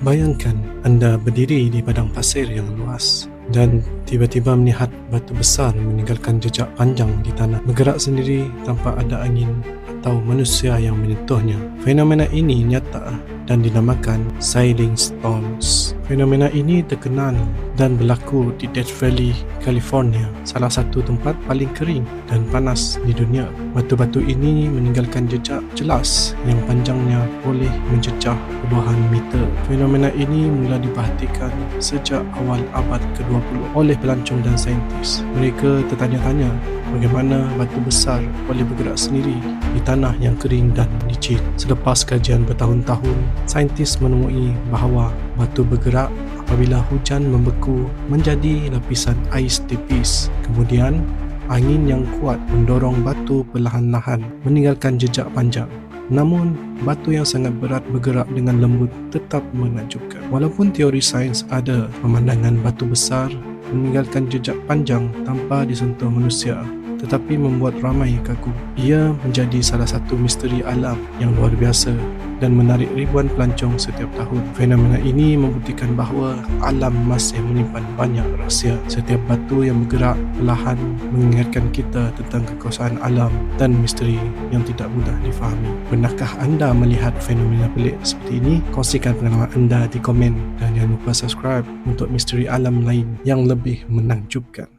Bayangkan anda berdiri di padang pasir yang luas dan tiba-tiba melihat batu besar meninggalkan jejak panjang di tanah, bergerak sendiri tanpa ada angin atau manusia yang menyentuhnya. Fenomena ini nyata dan dinamakan Sailing Stones. Fenomena ini terkenal dan berlaku di Death Valley, California, salah satu tempat paling kering dan panas di dunia. Batu-batu ini meninggalkan jejak jelas yang panjangnya boleh menjejah puluhan meter. Fenomena ini mula diperhatikan sejak awal abad ke-20 oleh pelancong dan saintis. Mereka tertanya-tanya bagaimana batu besar boleh bergerak sendiri di tanah yang kering dan licin. Selepas kajian bertahun-tahun, saintis menemui bahawa batu bergerak apabila hujan membeku menjadi lapisan ais tipis. Kemudian, angin yang kuat mendorong batu perlahan-lahan meninggalkan jejak panjang. Namun, batu yang sangat berat bergerak dengan lembut tetap menakjubkan. Walaupun teori sains ada pemandangan batu besar meninggalkan jejak panjang tanpa disentuh manusia, tetapi membuat ramai kagum. Ia menjadi salah satu misteri alam yang luar biasa dan menarik ribuan pelancong setiap tahun. Fenomena ini membuktikan bahawa alam masih menyimpan banyak rahsia. Setiap batu yang bergerak perlahan mengingatkan kita tentang kekuasaan alam dan misteri yang tidak mudah difahami. Pernahkah anda melihat fenomena pelik seperti ini? Kongsikan pengalaman anda di komen dan jangan lupa subscribe untuk misteri alam lain yang lebih menakjubkan.